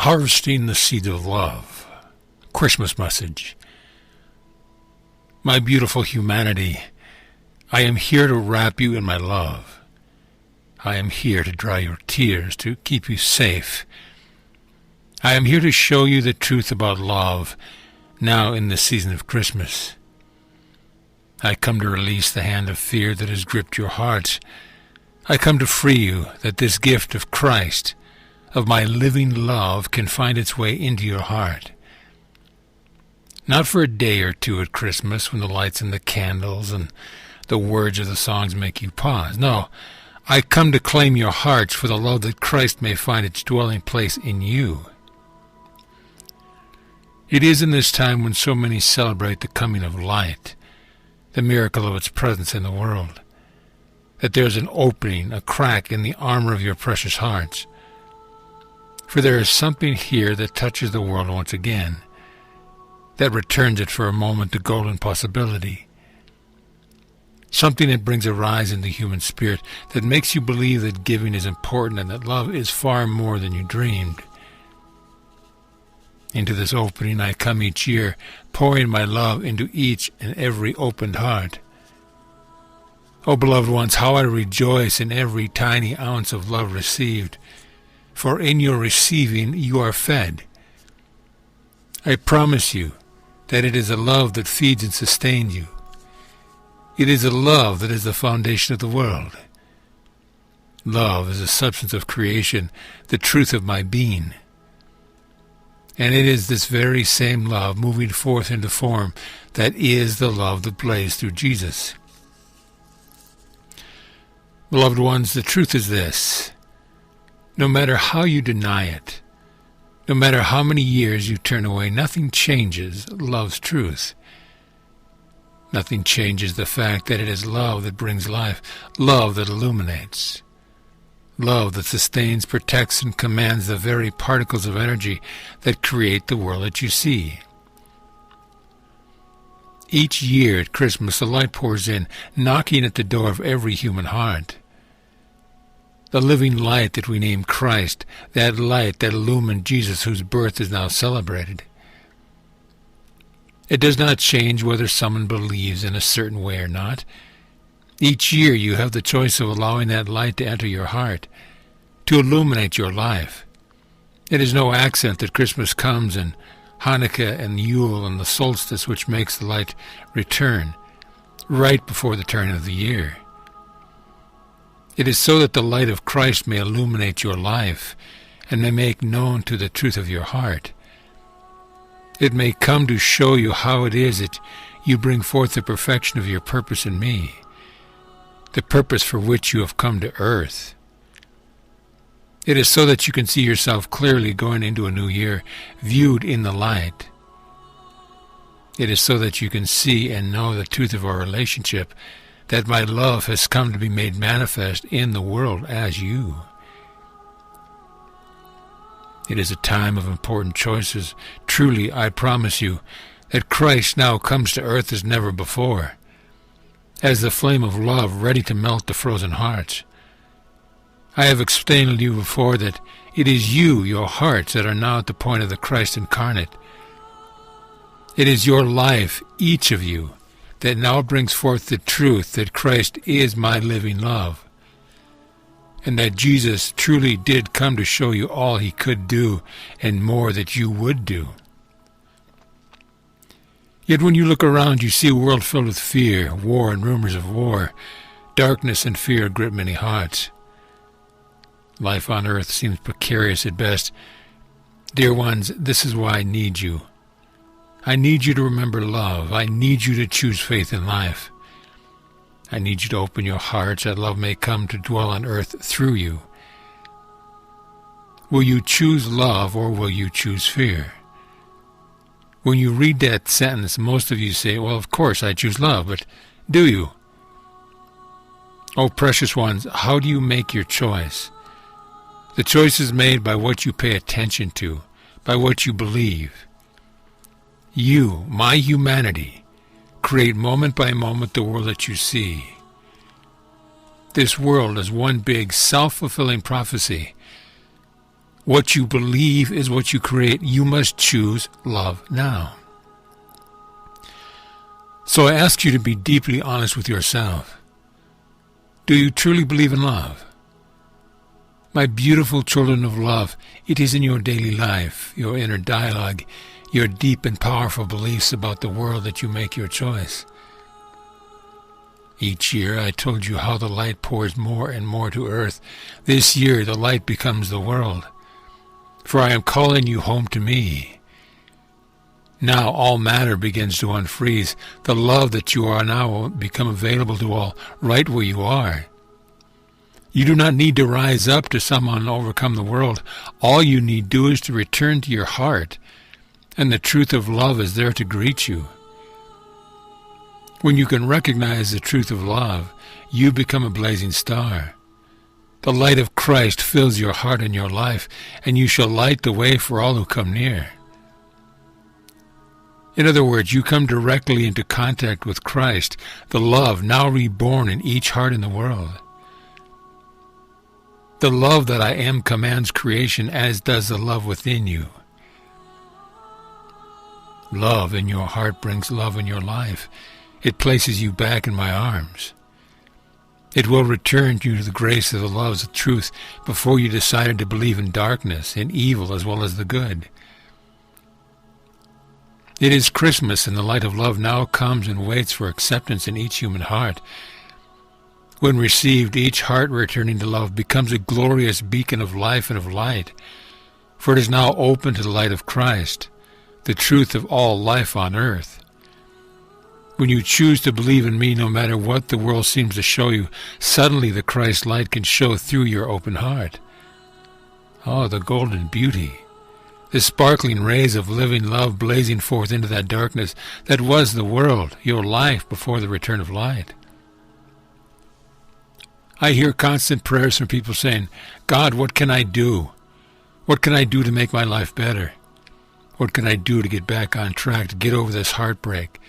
Harvesting the Seed of Love. Christmas message. My beautiful humanity, I am here to wrap you in my love. I am here to dry your tears, to keep you safe. I am here to show you the truth about love, now in the season of Christmas. I come to release the hand of fear that has gripped your hearts. I come to free you that this gift of Christ, of my living love, can find its way into your heart. Not for a day or two at Christmas when the lights and the candles and the words of the songs make you pause. No, I come to claim your hearts for the love that Christ may find its dwelling place in you. It is in this time when so many celebrate the coming of light, the miracle of its presence in the world, that there is an opening, a crack in the armor of your precious hearts. For there is something here that touches the world once again, that returns it for a moment to golden possibility. Something that brings a rise in the human spirit, that makes you believe that giving is important and that love is far more than you dreamed. Into this opening I come each year, pouring my love into each and every opened heart. O beloved ones, how I rejoice in every tiny ounce of love received, for in your receiving you are fed. I promise you that it is a love that feeds and sustains you. It is a love that is the foundation of the world. Love is the substance of creation, the truth of my being. And it is this very same love moving forth into form that is the love that blazed through Jesus. Beloved ones, the truth is this. No matter how you deny it, no matter how many years you turn away, nothing changes love's truth. Nothing changes the fact that it is love that brings life, love that illuminates, love that sustains, protects, and commands the very particles of energy that create the world that you see. Each year at Christmas, the light pours in, knocking at the door of every human heart. The living light that we name Christ, that light that illumined Jesus, whose birth is now celebrated. It does not change whether someone believes in a certain way or not. Each year you have the choice of allowing that light to enter your heart, to illuminate your life. It is no accident that Christmas comes and Hanukkah and Yule and the solstice, which makes the light return right before the turn of the year. It is so that the light of Christ may illuminate your life and may make known to the truth of your heart. It may come to show you how it is that you bring forth the perfection of your purpose in me, the purpose for which you have come to earth. It is so that you can see yourself clearly going into a new year, viewed in the light. It is so that you can see and know the truth of our relationship, that my love has come to be made manifest in the world as you. It is a time of important choices. Truly, I promise you that Christ now comes to earth as never before, as the flame of love ready to melt the frozen hearts. I have explained to you before that it is you, your hearts, that are now at the point of the Christ incarnate. It is your life, each of you, that now brings forth the truth that Christ is my living love, and that Jesus truly did come to show you all he could do and more that you would do. Yet when you look around, you see a world filled with fear, war, and rumors of war. Darkness and fear grip many hearts. Life on earth seems precarious at best. Dear ones, this is why I need you. I need you to remember love. I need you to choose faith in life. I need you to open your hearts that love may come to dwell on earth through you. Will you choose love or will you choose fear? When you read that sentence, most of you say, well, of course I choose love, but do you? Oh, precious ones, how do you make your choice? The choice is made by what you pay attention to, by what you believe. You, my humanity, create moment by moment the world that you see. This world is one big self-fulfilling prophecy. What you believe is what you create. You must choose love now. So I ask you to be deeply honest with yourself. Do you truly believe in love? My beautiful children of love, it is in your daily life, your inner dialogue, your deep and powerful beliefs about the world that you make your choice. Each year I told you how the light pours more and more to earth. This year the light becomes the world. For I am calling you home to me. Now all matter begins to unfreeze. The love that you are now will become available to all right where you are. You do not need to rise up to somehow and overcome the world. All you need do is to return to your heart, and the truth of love is there to greet you. When you can recognize the truth of love, you become a blazing star. The light of Christ fills your heart and your life, and you shall light the way for all who come near. In other words, you come directly into contact with Christ, the love now reborn in each heart in the world. The love that I am commands creation, as does the love within you. Love in your heart brings love in your life. It places you back in my arms. It will return you to the grace of the loves of truth before you decided to believe in darkness, in evil as well as the good. It is Christmas, and the light of love now comes and waits for acceptance in each human heart. When received, each heart returning to love becomes a glorious beacon of life and of light, for it is now open to the light of Christ, the truth of all life on earth. When you choose to believe in me, no matter what the world seems to show you, suddenly the Christ light can show through your open heart. Oh, the golden beauty, the sparkling rays of living love blazing forth into that darkness that was the world, your life before the return of light. I hear constant prayers from people saying, God, what can I do? What can I do to make my life better? What can I do to get back on track, to get over this heartbreak?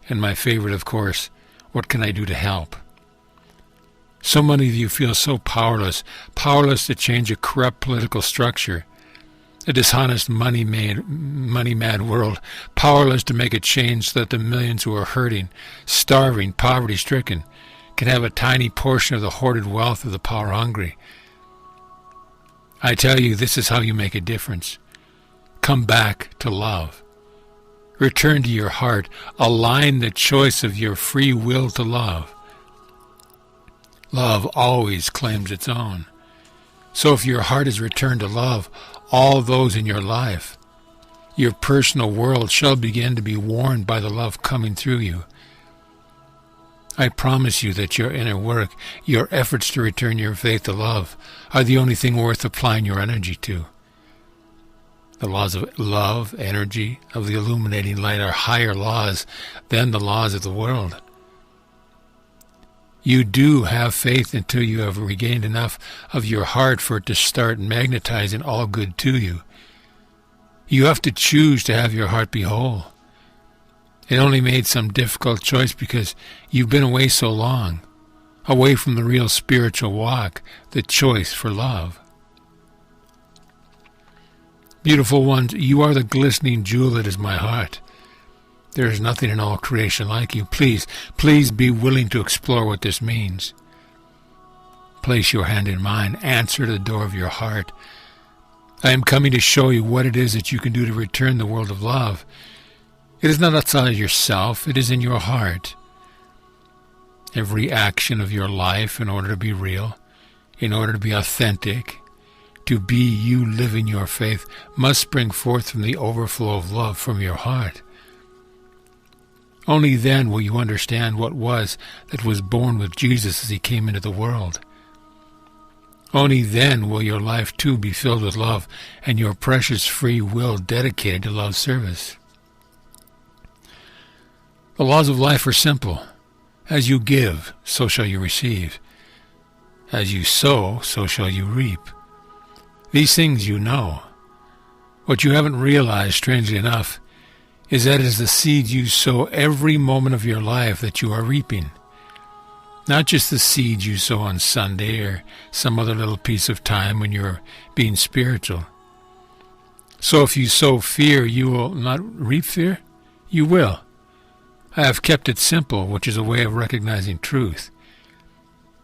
And my favorite, of course, what can I do to help? So many of you feel so powerless to change a corrupt political structure, a dishonest money-mad world, powerless to make a change so that the millions who are hurting, starving, poverty-stricken, can have a tiny portion of the hoarded wealth of the power-hungry. I tell you, this is how you make a difference. Come back to love. Return to your heart. Align the choice of your free will to love. Love always claims its own. So if your heart is returned to love, all those in your life, your personal world shall begin to be warmed by the love coming through you. I promise you that your inner work, your efforts to return your faith to love, are the only thing worth applying your energy to. The laws of love, energy, of the illuminating light are higher laws than the laws of the world. You do have faith until you have regained enough of your heart for it to start magnetizing all good to you. You have to choose to have your heart be whole. It only made some difficult choice because you've been away so long, away from the real spiritual walk, the choice for love. Beautiful ones, you are the glistening jewel that is my heart. There is nothing in all creation like you. Please, please be willing to explore what this means. Place your hand in mine. Answer to the door of your heart. I am coming to show you what it is that you can do to return the world of love. It is not outside of yourself. It is in your heart. Every action of your life, in order to be real, in order to be authentic, to be you living your faith, must spring forth from the overflow of love from your heart. Only then will you understand what that was born with Jesus as he came into the world. Only then will your life too be filled with love and your precious free will dedicated to love's service. The laws of life are simple. As you give, so shall you receive. As you sow, so shall you reap. These things you know. What you haven't realized, strangely enough, is that it is the seed you sow every moment of your life that you are reaping. Not just the seed you sow on Sunday or some other little piece of time when you're being spiritual. So if you sow fear, you will not reap fear? You will. I have kept it simple, which is a way of recognizing truth.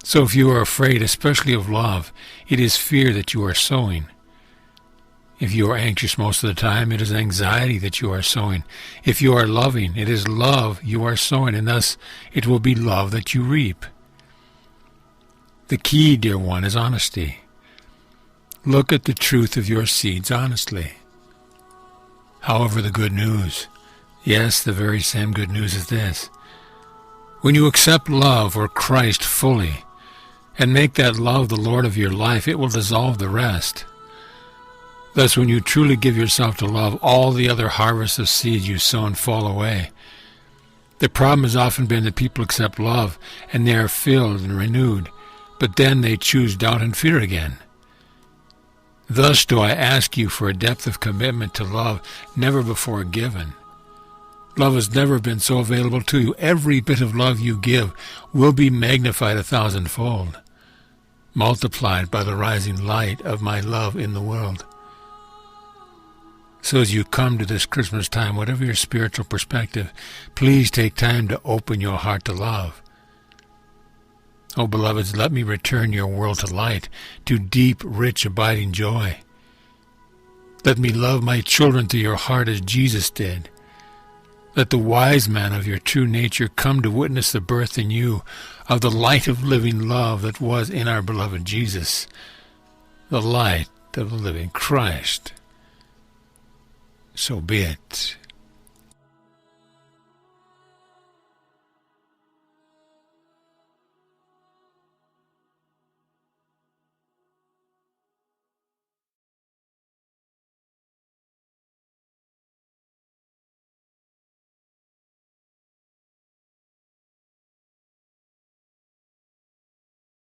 So if you are afraid, especially of love, it is fear that you are sowing. If you are anxious most of the time, it is anxiety that you are sowing. If you are loving, it is love you are sowing, and thus it will be love that you reap. The key, dear one, is honesty. Look at the truth of your seeds honestly. However, the good news, yes, the very same good news is this. When you accept love or Christ fully, and make that love the Lord of your life, it will dissolve the rest. Thus, when you truly give yourself to love, all the other harvests of seeds you've sown fall away. The problem has often been that people accept love, and they are filled and renewed, but then they choose doubt and fear again. Thus do I ask you for a depth of commitment to love never before given. Love has never been so available to you. Every bit of love you give will be magnified 1,000-fold, multiplied by the rising light of my love in the world. So as you come to this Christmas time, whatever your spiritual perspective, please take time to open your heart to love. Oh, beloveds, let me return your world to light, to deep, rich, abiding joy. Let me love my children to your heart as Jesus did. Let the wise man of your true nature come to witness the birth in you of the light of living love that was in our beloved Jesus, the light of the living Christ. So be it.